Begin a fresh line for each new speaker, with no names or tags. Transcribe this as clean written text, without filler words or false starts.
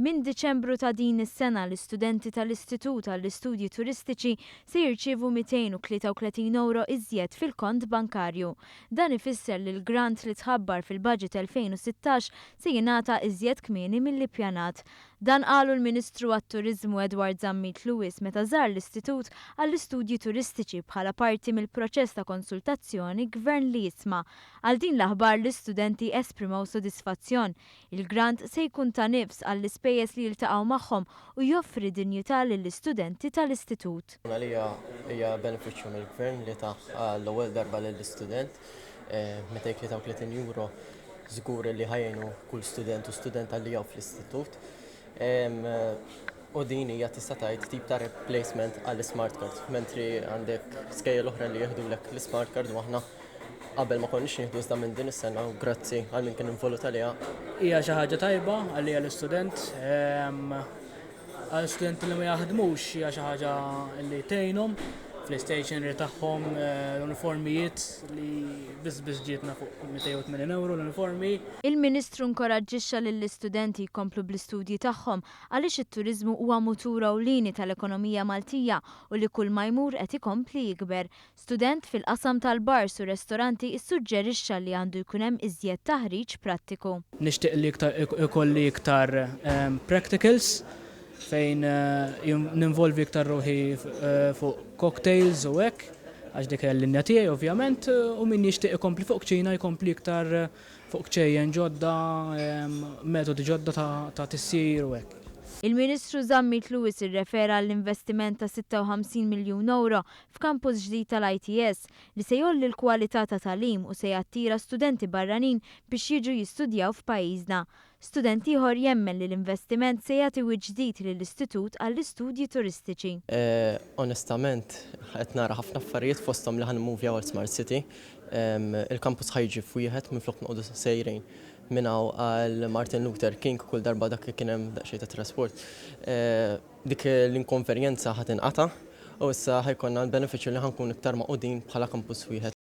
Minn Diċembru ta' din is-sena l-istudenti tal-Istitut għall-Istudji Turistiċi se jirċievu €233 iżjed fil-kont bankarju. Dan ifisser li l-grant li tħabbar fil-budget 2016 se jingħata iżjed kmieni mill-ippjanat. Dan qalu l-Ministru għat-Turiżmu Edward Zammit Lewis meta żar l-Istitut għall-Istudji Turistiċi bħala parti mill-proċess ta' konsultazzjoni gvern li jisma'. Għal din l-aħbar l-istudenti esprimew sodisfazzjon. Il-grant se jkun ta' nifs għall-ispejjeż li jiltaqgħu magħhom u joffri dinjità lill-istudenti tal-istitut.
Hija benefiċċju mill-gvern li ta' l-ewwel darba lill-istudent meta €33 żgur li ħajjenu kull student u studenta li jew fl-istitut. U din hija tista' tgħid tip ta' replacement għall-smart card, mentri għandek skejjel oħra li jieħdulek l-smart card u aħna qabel ma konniex nieħdu iżda minn din is-sena u grazzi għal min kien involut għaliha.
Hija xi ħaġa tajba għalija l-istudent, għall-studenti li ma jaħdmux hija xi ħaġa li tgħinhom fl-stationery tagħhom l-uniformijiet li biss ġietna fuq €280 l-uniformi.
Il-Ministru nkoraġġixxa lill-istudenti jkomplu bl-istudji tagħhom għaliex it-turiżmu huwa mutur ewlieni tal-ekonomija Maltija u li kull ma jmur qed ikompli jikber. Student fil-qasam tal-bars u ristoranti issuġġerixxa li għandu jkun hemm iżjed taħriġ prattiku.
Nixtieq li ikolli iktar practicals fejn ninvolvi iktar ruħi fuq cocktails u hekk, għax dik l-linja tiegħi ovvjament, u min jixtieq ikompli fuq ċina jkompli iktar fuq ċejjen ġodda, metodi ġodda ta' tissir u hekk.
Il-Ministru Zammit Lewis irrefera l-investiment ta' €56 miljun f'kampus ġdid tal-ITS li se jolli l-kwalità ta' tagħlim u se jattira studenti barranin biex jiġu jistudjaw f'pajjiżna. Student ieħor jemmen li l-investiment se jagħti wiċċ ġdid lill-Istitut għall-Istudji Turistiċi.
Onestament, qed nara ħafna affarijiet fosthom li ħanmuvjaw għal Smart City. Il-kampus ħajġi f'wieħed minflok noqogħdu sejrin minn hawn għal Martin Luther King kull darba dak kien hemm daqsxejn ta' trasport. Dik l-inkonverjenza ħadd inqata' u issa ħajkonna l-benefiċċju li ħankun iktar maqudin bħala kampus wieħed.